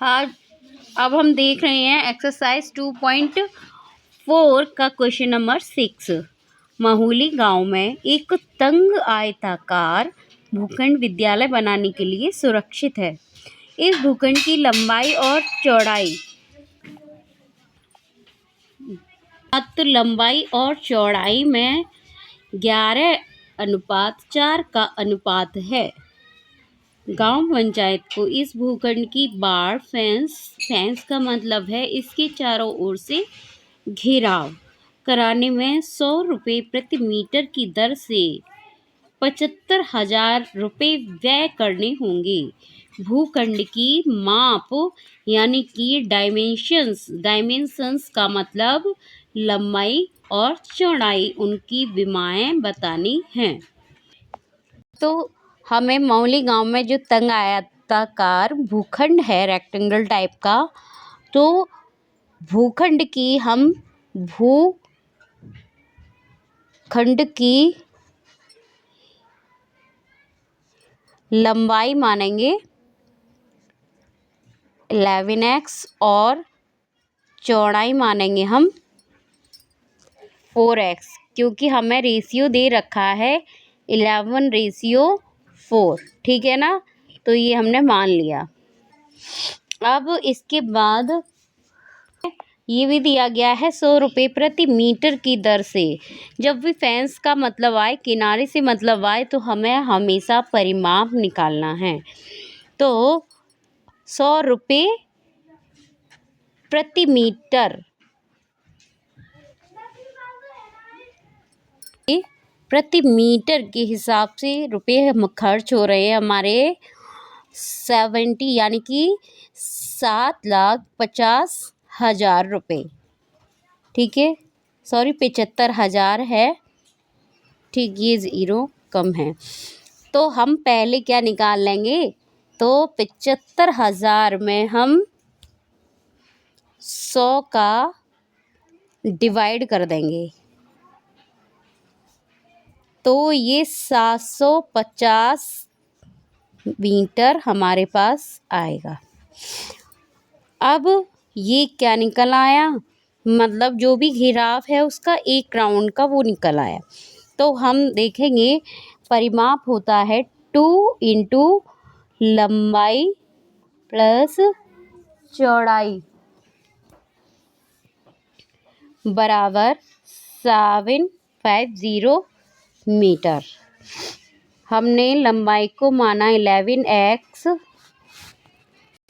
हाँ, अब हम देख रहे हैं एक्सरसाइज 2.4 का क्वेश्चन नंबर 6। माहौली गांव में एक तंग आयताकार भूखंड विद्यालय बनाने के लिए सुरक्षित है। इस भूखंड की लंबाई और चौड़ाई में 11:4 का अनुपात है। गांव पंचायत को इस भूखंड की बाढ़ फेंस का मतलब है इसके चारों ओर से घेराव कराने में 100 रुपये प्रति मीटर की दर से 75,000 रुपये व्यय करने होंगे। भूखंड की माप यानी कि डायमेंशंस का मतलब लंबाई और चौड़ाई उनकी विमाएं बतानी हैं। तो हमें माहौली गांव में जो तंग आयताकार भूखंड है रेक्टेंगल टाइप का, तो भूखंड की लंबाई मानेंगे 11x और चौड़ाई मानेंगे हम 4x, क्योंकि हमें रेशियो दे रखा है 11:4। ठीक है ना, तो ये हमने मान लिया। अब इसके बाद ये भी दिया गया है 100 रुपये प्रति मीटर की दर से। जब भी फेंस का मतलब आए, किनारे से मतलब आए, तो हमें हमेशा परिमाप निकालना है। तो 100 रुपये प्रति मीटर के हिसाब से रुपये हम खर्च हो रहे हैं हमारे 70 यानी कि 7,50,000 रुपये। ठीक है, सॉरी 75,000 है। ठीक, ये 0 कम है, तो हम पहले क्या निकाल लेंगे, तो 75,000 में हम 100 का डिवाइड कर देंगे, तो ये 750 मीटर हमारे पास आएगा। अब ये क्या निकल आया, मतलब जो भी घेराव है उसका एक राउंड का वो निकल आया। तो हम देखेंगे परिमाप होता है 2 इंटू लंबाई प्लस चौड़ाई बराबर 750 मीटर। हमने लंबाई को माना 11x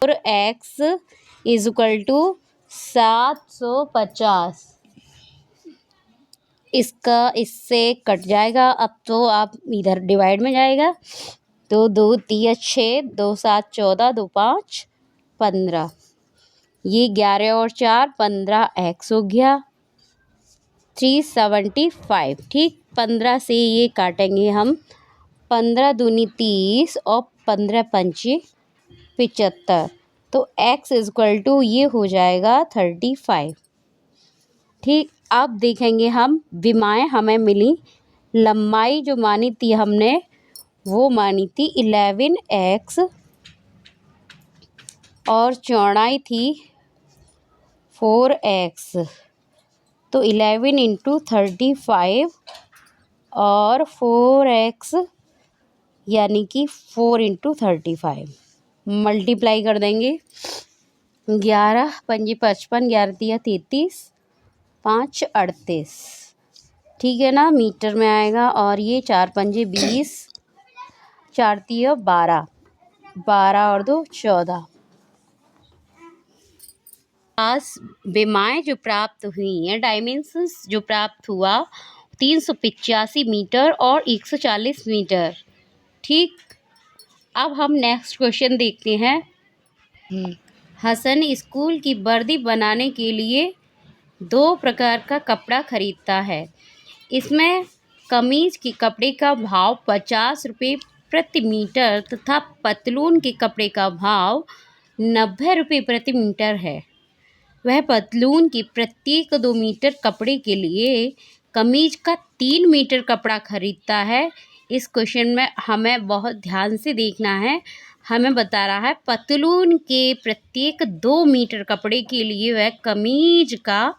और x इज इक्वल टू 750। इससे कट जाएगा, अब तो आप इधर डिवाइड में जाएगा, तो 2 3 6, 2 7 14, 2 5 15, ये 11 और 4 15x हो गया 375। ठीक, 15 से ये काटेंगे हम, 15 दूनी 30 और 15 पंचे 75, तो x इज इक्वल टू ये हो जाएगा 35। ठीक, अब देखेंगे हम विमाएं हमें मिली। लंबाई जो मानी थी हमने वो मानी थी 11x और चौड़ाई थी 4x, तो 11 इंटू 35 और 4x यानी कि 4 इंटू 35 मल्टीप्लाई कर देंगे। 11 पंजे 55, 11 तिया 33, 5 38। ठीक है ना, मीटर में आएगा। और ये 4 पंजे 20, 4 तिया 12, 12 और 2 14। पास विमाएं जो प्राप्त हुई हैं, डायमेंशंस जो प्राप्त हुआ 385 मीटर और 140 मीटर। ठीक, अब हम नेक्स्ट क्वेश्चन देखते हैं। हसन स्कूल की वर्दी बनाने के लिए 2 प्रकार का कपड़ा खरीदता है। इसमें कमीज के कपड़े का भाव 50 रुपये प्रति मीटर तथा पतलून के कपड़े का भाव 90 रुपये प्रति मीटर है। वह पतलून की प्रत्येक 2 मीटर कपड़े के लिए कमीज का 3 मीटर कपड़ा खरीदता है। इस क्वेश्चन में हमें बहुत ध्यान से देखना है, हमें बता रहा है पतलून के प्रत्येक 2 मीटर कपड़े के लिए वह कमीज का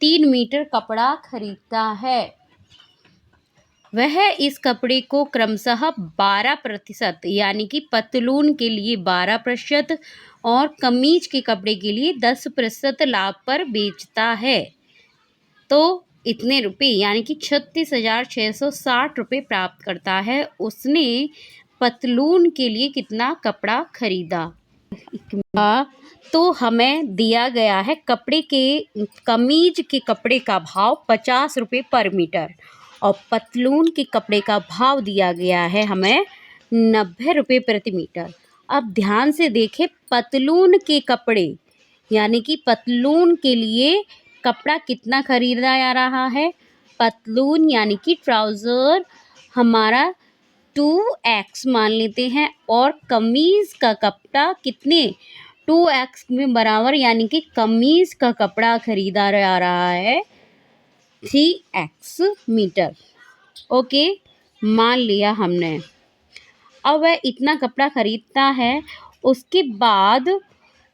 3 मीटर कपड़ा खरीदता है। वह इस कपड़े को क्रमशः 12% यानी कि पतलून के लिए 12% और कमीज के कपड़े के लिए 10% लाभ पर बेचता है। तो इतने रुपए यानी कि 36,660 रुपये प्राप्त करता है। उसने पतलून के लिए कितना कपड़ा खरीदा? तो हमें दिया गया है कमीज के कपड़े का भाव 50 रुपये पर मीटर और पतलून के कपड़े का भाव दिया गया है हमें 90 रुपये प्रति मीटर। अब ध्यान से देखें, पतलून के कपड़े यानी कि पतलून के लिए कपड़ा कितना खरीदा जा रहा है। पतलून यानी कि ट्राउज़र हमारा 2x मान लेते हैं और कमीज़ का कपड़ा कितने 2x में बराबर यानी कि कमीज़ का कपड़ा खरीदा जा रहा है 3x मीटर। ओके, मान लिया हमने। अब वह इतना कपड़ा खरीदता है, उसके बाद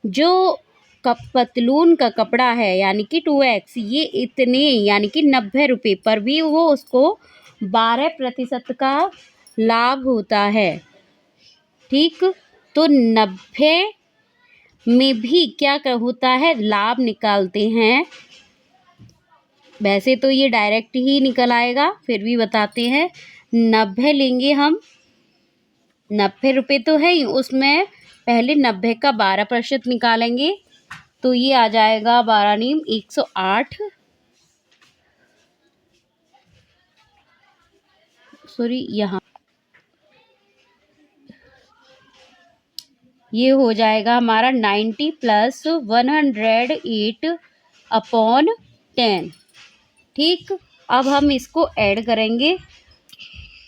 जो पतलून का कपड़ा है यानी कि 2x ये इतने यानी कि 90 रुपये पर भी वो उसको 12% का लाभ होता है। ठीक, तो 90 में भी क्या होता है, लाभ निकालते हैं। वैसे तो ये डायरेक्ट ही निकल आएगा, फिर भी बताते हैं। 90 लेंगे हम, 90 रुपये तो है ही, उसमें पहले 90 का 12% निकालेंगे तो ये आ जाएगा 12 नीम 108, सॉरी यहाँ ये हो जाएगा हमारा 90 + 108/10। ठीक, अब हम इसको ऐड करेंगे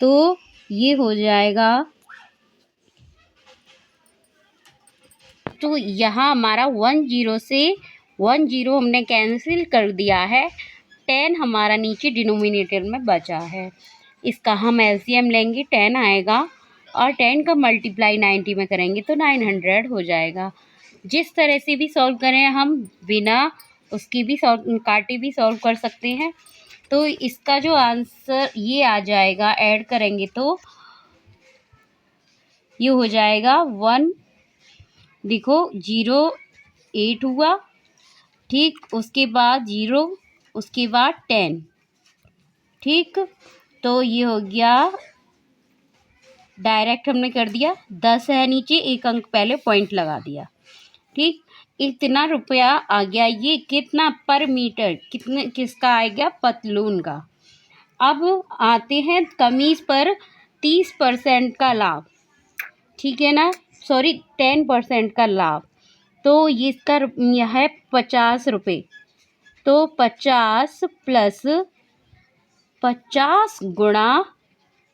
तो ये हो जाएगा, तो यहाँ हमारा 10 से 10 हमने कैंसिल कर दिया है। 10 हमारा नीचे डिनोमिनेटर में बचा है। इसका हम एलसीएम लेंगे, 10 आएगा और 10 का मल्टीप्लाई 90 में करेंगे तो 900 हो जाएगा। जिस तरह से भी सॉल्व करें हम, बिना उसकी भी काटे भी सॉल्व कर सकते हैं। तो इसका जो आंसर ये आ जाएगा, ऐड करेंगे तो ये हो जाएगा 1, देखो 08 हुआ। ठीक, उसके बाद 0, उसके बाद 10। ठीक, तो ये हो गया, डायरेक्ट हमने कर दिया। 10 है नीचे, एक अंक पहले पॉइंट लगा दिया। ठीक, इतना रुपया आ गया। ये कितना पर मीटर, कितने किसका आ गया, पतलून का। अब आते हैं कमीज पर 30% का लाभ, ठीक है ना, सॉरी 10% का लाभ। तो ये इसका यह है 50 रुपये। तो 50 + 50 ×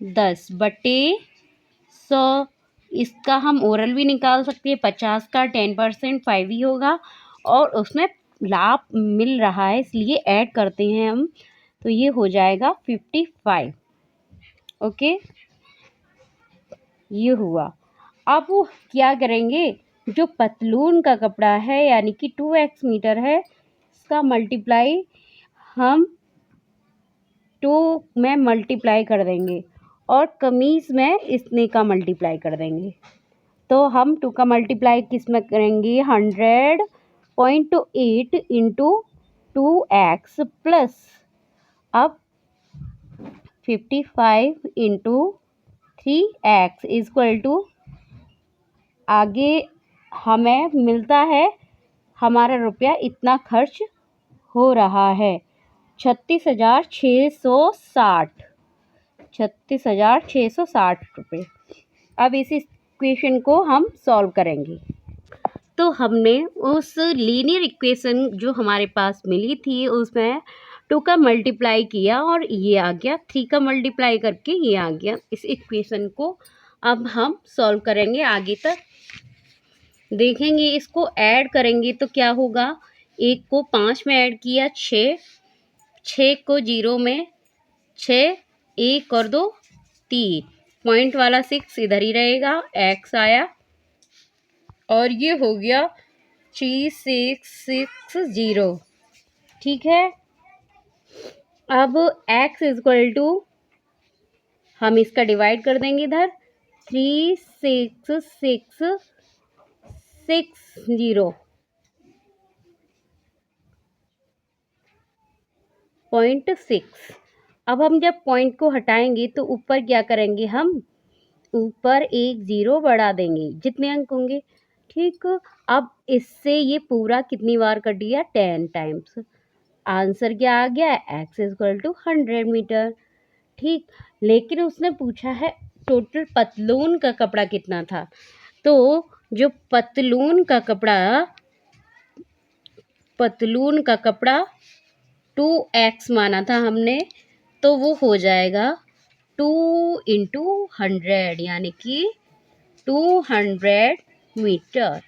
10/100। इसका हम ओरल भी निकाल सकते हैं। 50 का 10% 5 ही होगा और उसमें लाभ मिल रहा है इसलिए ऐड करते हैं हम, तो ये हो जाएगा 55। ओके, ये हुआ। अब वो क्या करेंगे, जो पतलून का कपड़ा है यानी कि 2x मीटर है, इसका मल्टीप्लाई हम 2 में मल्टीप्लाई कर देंगे और कमीज़ में इतने का मल्टीप्लाई कर देंगे। तो हम 2 का मल्टीप्लाई किस में करेंगे, 100.8 × 2x प्लस अब 55 × 3x इक्वल टू, आगे हमें मिलता है हमारा रुपया इतना खर्च हो रहा है 36,660, 36,660 रुपये। अब इस इक्वेशन को हम सॉल्व करेंगे। तो हमने उस लीनियर इक्वेशन जो हमारे पास मिली थी उसमें 2 का मल्टीप्लाई किया और ये आ गया, 3 का मल्टीप्लाई करके ये आ गया। इस इक्वेशन को अब हम सॉल्व करेंगे, आगे तक देखेंगे। इसको ऐड करेंगे तो क्या होगा, 1 को 5 में ऐड किया 6, 6 को 0 में 6, 1 और 2 3, पॉइंट वाला 6 इधर ही रहेगा, x आया और ये हो गया 3660। ठीक है, अब x इक्वल टू हम इसका डिवाइड कर देंगे इधर 3660.6। अब हम जब पॉइंट को हटाएंगे तो ऊपर क्या करेंगे, हम ऊपर एक जीरो बढ़ा देंगे जितने अंक होंगे। ठीक, अब इससे ये पूरा कितनी बार कट गया, 10 टाइम्स। आंसर क्या आ गया, x इक्वल टू 100 मीटर। ठीक, लेकिन उसने पूछा है टोटल पतलून का कपड़ा कितना था, तो जो पतलून का कपड़ा 2x माना था हमने, तो वो हो जाएगा 2 इंटू 100 यानी कि 200 मीटर।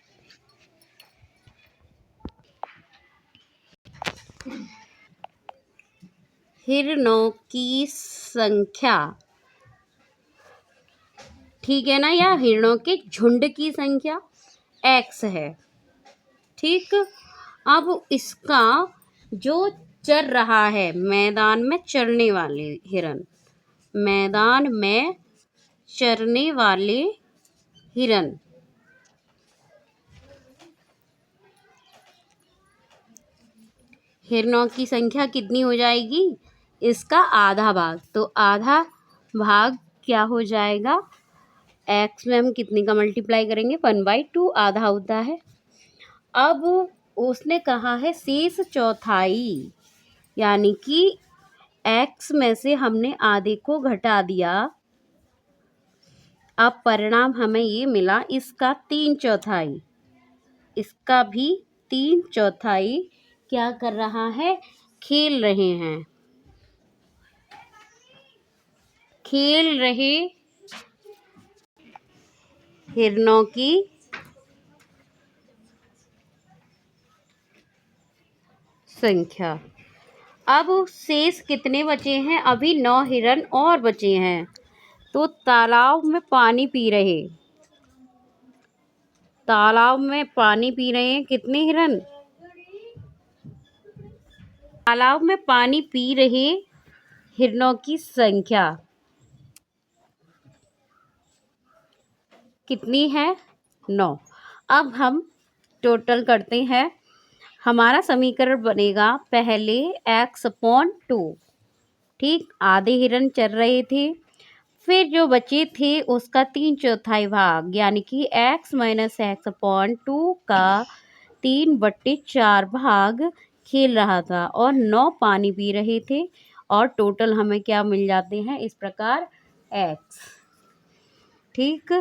हिरणों की संख्या, ठीक है ना, या हिरणों के झुंड की संख्या x है। ठीक, अब इसका जो चर रहा है मैदान में चरने वाले हिरन, मैदान में चरने वाले हिरन, हिरणों की संख्या कितनी हो जाएगी, इसका आधा भाग। तो आधा भाग क्या हो जाएगा, x में हम कितने का मल्टीप्लाई करेंगे, 1/2 आधा होता है। अब उसने कहा है शेष चौथाई, यानी कि x में से हमने आधे को घटा दिया। अब परिणाम हमें ये मिला, इसका 3/4, इसका भी 3/4 क्या कर रहा है, खेल रहे हैं, खेल रहे हिरणों की संख्या। अब शेष कितने बचे हैं, अभी 9 हिरन और बचे हैं। तो तालाब में पानी पी रहे हैं कितने हिरन, तालाब में पानी पी रहे हिरणों की संख्या कितनी है, 9। अब हम टोटल करते हैं, हमारा समीकरण बनेगा पहले x/2। ठीक, आधे हिरन चर रहे थे, फिर जो बचे थे उसका 3/4 भाग, यानी कि x माइनस x/2 का 3/4 भाग खेल रहा था, और 9 पानी पी रहे थे, और टोटल हमें क्या मिल जाते हैं इस प्रकार, x। ठीक,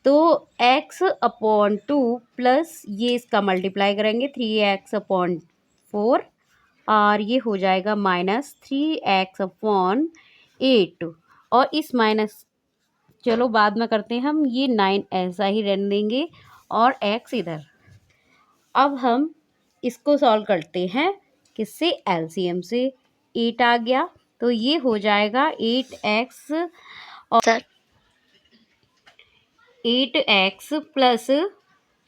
तो x/2 प्लस ये इसका मल्टीप्लाई करेंगे 3x/4, और ये हो जाएगा -3x/8, और इस माइनस चलो बाद में करते हैं हम, ये 9 ऐसा ही रहने देंगे और x इधर। अब हम इसको सॉल्व करते हैं, किससे, एलसीएम से। 8 आ गया, तो ये हो जाएगा 8x, और 8x प्लस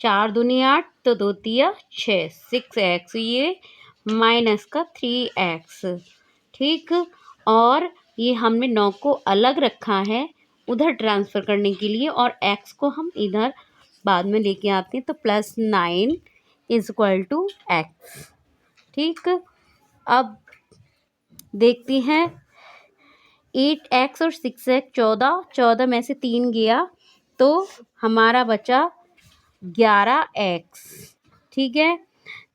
4 दूनी 8, तो 2 तिया 6, 6x, ये माइनस का 3x। ठीक, और ये हमने 9 को अलग रखा है उधर ट्रांसफ़र करने के लिए, और x को हम इधर बाद में लेके आते हैं, तो +9 = x। ठीक, अब देखते हैं 8x और 6x, 14 में से 3 गया, तो हमारा बचा 11x। ठीक है,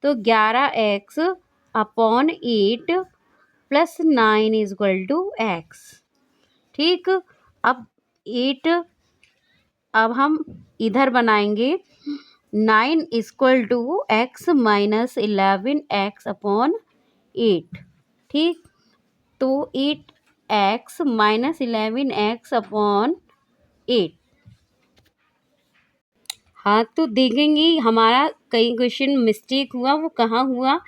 तो 11x/8 प्लस 9 = x। ठीक, अब 8, अब हम इधर बनाएंगे 9 = x माइनस 11x/8। ठीक, तो 8x माइनस 11x/8। हाँ, तो देखेंगे हमारा कई क्वेश्चन मिस्टेक हुआ, वो कहाँ हुआ,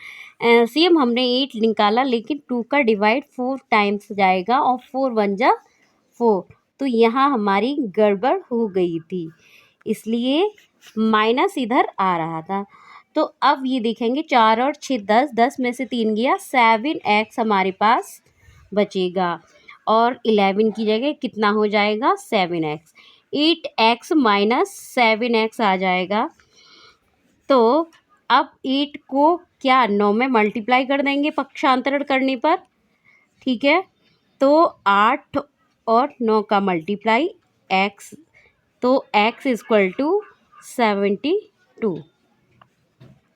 एलसीएम हमने 8 निकाला, लेकिन 2 का डिवाइड 4 टाइम्स जाएगा, और 4 1 जा 4, तो यहाँ हमारी गड़बड़ हो गई थी, इसलिए माइनस इधर आ रहा था। तो अब ये देखेंगे 4 और 6 10, 10 में से 3 गया, 7x हमारे पास बचेगा और 11 की जगह कितना हो जाएगा 7x। 8x माइनस 7x आ जाएगा। तो अब 8 को क्या 9 में मल्टीप्लाई कर देंगे पक्षांतरण करने पर, ठीक है। तो 8 और 9 का मल्टीप्लाई x, तो x इक्वल टू 72,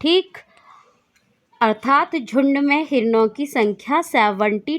ठीक। अर्थात झुंड में हिरणों की संख्या 72